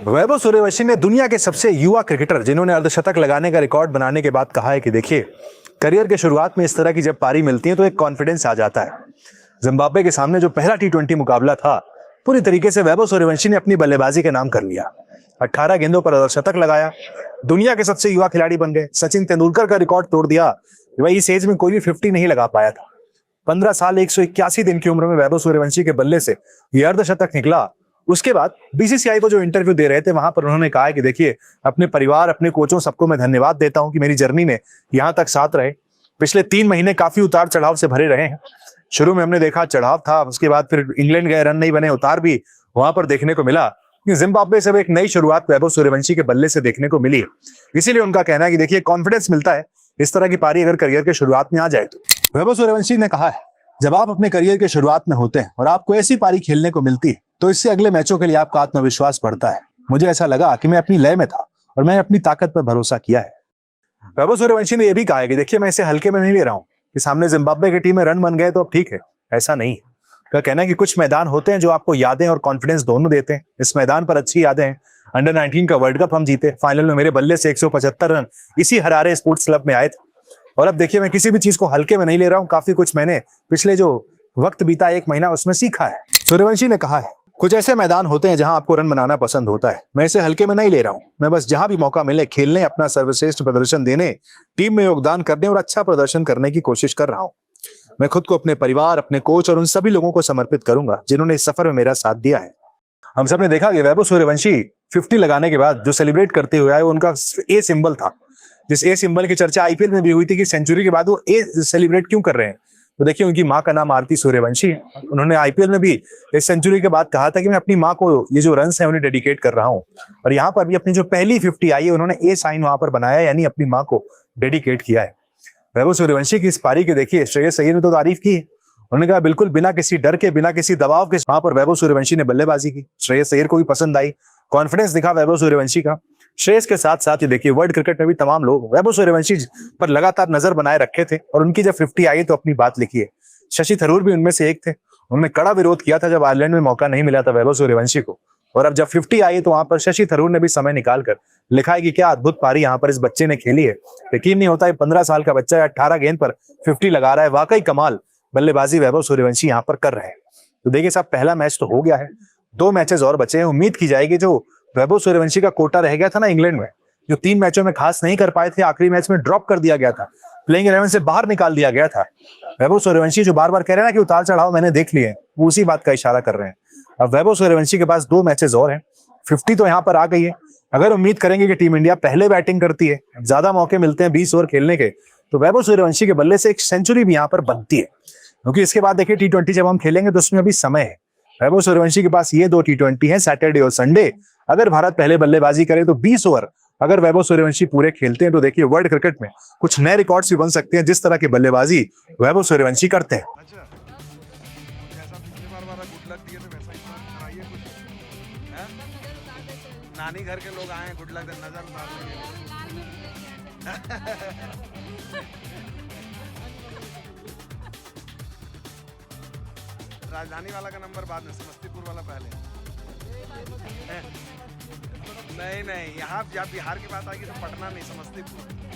वैभव सूर्यवंशी ने दुनिया के सबसे युवा क्रिकेटर जिन्होंने अर्धशतक लगाने का रिकॉर्ड बनाने के बाद कहा है कि देखिए, करियर के शुरुआत में इस तरह की जब पारी मिलती है तो एक कॉन्फिडेंस आ जाता है। जिम्बाब्वे के सामने जो पहला टी20 मुकाबला था, पूरी तरीके से वैभव सूर्यवंशी ने अपनी बल्लेबाजी के नाम कर लिया। 18 गेंदों पर अर्धशतक लगाया, दुनिया के सबसे युवा खिलाड़ी बन गए। सचिन तेंदुलकर का रिकॉर्ड तोड़ दिया। वही इस एज में कोई भी 50 नहीं लगा पाया था। 15 साल 181 दिन की उम्र में वैभव सूर्यवंशी के बल्ले से यह अर्धशतक निकला। उसके बाद बीसीसीआई को जो इंटरव्यू दे रहे थे, वहां पर उन्होंने कहा है कि देखिए, अपने परिवार, अपने कोचों, सबको मैं धन्यवाद देता हूं कि मेरी जर्नी में यहां तक साथ रहे। पिछले 3 महीने काफी उतार चढ़ाव से भरे रहे हैं। शुरू में हमने देखा चढ़ाव था, उसके बाद फिर इंग्लैंड गए, रन नहीं बने, उतार भी वहां पर देखने को मिला। जिम्बाब्वे से एक नई शुरुआत वैभव सूर्यवंशी के बल्ले से देखने को मिली। इसीलिए उनका कहना है कि देखिए, कॉन्फिडेंस मिलता है इस तरह की पारी अगर करियर के शुरुआत में आ जाए तो। वैभव सूर्यवंशी ने कहा है, जब आप अपने करियर के शुरुआत में होते हैं और आपको ऐसी पारी खेलने को मिलती है तो इससे अगले मैचों के लिए आपका आत्मविश्वास बढ़ता है। मुझे ऐसा लगा कि मैं अपनी लय में था और मैंने अपनी ताकत पर भरोसा किया है। वैभव सूर्यवंशी ने यह भी कहा है कि देखिए, मैं इसे हल्के में नहीं ले रहा हूं कि सामने जिम्बाब्वे की टीम में रन बन गए तो अब ठीक है, ऐसा नहीं है। का कहना है कि कुछ मैदान होते हैं जो आपको यादें और कॉन्फिडेंस दोनों देते हैं। इस मैदान पर अच्छी यादें हैं। अंडर 19 का वर्ल्ड कप हम जीते, फाइनल में मेरे बल्ले से 175 रन इसी हरारे स्पोर्ट्स क्लब में आए थे। और अब देखिए, मैं किसी भी चीज को हल्के में नहीं ले रहा हूं। काफी कुछ मैंने पिछले जो वक्त बीता 1 महीना उसमें सीखा है। सूर्यवंशी ने कहा है, कुछ ऐसे मैदान होते हैं जहां आपको रन बनाना पसंद होता है। मैं इसे हल्के में नहीं ले रहा हूं। मैं बस जहां भी मौका मिले खेलने, अपना सर्वश्रेष्ठ प्रदर्शन देने, टीम में योगदान करने और अच्छा प्रदर्शन करने की कोशिश कर रहा हूं। मैं खुद को अपने परिवार, अपने कोच और उन सभी लोगों को समर्पित करूंगा जिन्होंने इस सफर में मेरा साथ दिया है। हम सब ने देखा कि वैभव सूर्यवंशी 50 लगाने के बाद जो सेलिब्रेट करते हुए आए, उनका ए सिंबल था। जिस ए सिंबल की चर्चा आईपीएल में भी हुई थी कि सेंचुरी के बाद वो ए सेलिब्रेट क्यों कर रहे हैं। तो देखिए, उनकी मां का नाम आरती सूर्यवंशी है। उन्होंने आईपीएल में भी इस सेंचुरी के बाद कहा था कि मैं अपनी मां को ये जो रन्स है उन्हें डेडिकेट कर रहा हूं। और यहाँ पर भी अपनी जो पहली 50 आई है, उन्होंने ए साइन वहां पर बनाया, यानी अपनी मां को डेडिकेट किया है। वैभव सूर्यवंशी की इस पारी के देखिए, श्रेयस अय्यर ने तो तारीफ की है। उन्होंने कहा बिल्कुल बिना किसी डर के, बिना किसी दबाव के वहां पर वैभव सूर्यवंशी ने बल्लेबाजी की। श्रेयस अय्यर को भी पसंद आई, कॉन्फिडेंस दिखा वैभव सूर्यवंशी का। श्रेयस के साथ साथ ये देखिए, वर्ल्ड क्रिकेट में भी तमाम लोग वैभव सूर्यवंशी पर लगातार नजर बनाए रखे थे और उनकी जब 50 आई तो अपनी बात लिखी है। शशि थरूर भी उनमें से एक थे। उन्होंने कड़ा विरोध किया था जब आयरलैंड में मौका नहीं मिला था वैभव सूर्यवंशी को। और अब जब 50 आई तो वहां पर शशि थरूर ने भी समय निकालकर लिखा है कि क्या अद्भुत पारी यहाँ पर इस बच्चे ने खेली है। यकीन नहीं होता है 15 साल का बच्चा 18 गेंद पर 50 लगा रहा है। वाकई कमाल बल्लेबाजी वैभव सूर्यवंशी यहाँ पर कर रहे हैं। तो देखिए साहब, पहला मैच तो हो गया है, 2 मैचेस और बचे हैं। उम्मीद की जाएगी जो वैभव सूर्यवंशी का कोटा रह गया था ना इंग्लैंड में, जो 3 मैचों में खास नहीं कर पाए थे, आखिरी मैच में ड्रॉप कर दिया गया था, प्लेइंग 11 से बाहर निकाल दिया गया था। वैभव सूर्यवंशी जो बार बार कह रहे हैं ना कि उतार चढ़ाव मैंने देख लिए हैं, वो उसी बात का इशारा कर रहे हैं। अब वैभव सूर्यवंशी के पास 2 मैचेस और हैं, 50 तो यहाँ पर आ गई है। अगर उम्मीद करेंगे कि टीम इंडिया पहले बैटिंग करती है, ज्यादा मौके मिलते हैं 20 ओवर खेलने के, तो वैभव सूर्यवंशी के बल्ले से एक सेंचुरी भी यहाँ पर बनती है। क्योंकि इसके बाद देखिए, T20 जब हम खेलेंगे तो उसमें अभी समय है। वैभव सूर्यवंशी के पास ये 2 T20 हैं, सैटरडे और संडे। अगर भारत पहले बल्लेबाजी करे तो 20 ओवर अगर वैभव सूर्यवंशी पूरे खेलते हैं तो देखिए, वर्ल्ड क्रिकेट में कुछ नए रिकॉर्ड्स भी बन सकते हैं जिस तरह की बल्लेबाजी वैभव सूर्यवंशी करते हैं। नानी घर के लोग आए, गुड लक नजर राजधानी वाला का नंबर बाद में, समस्तीपुर वाला पहले। नहीं, यहाँ जब बिहार की बात आएगी तो पटना नहीं, समस्तीपुर।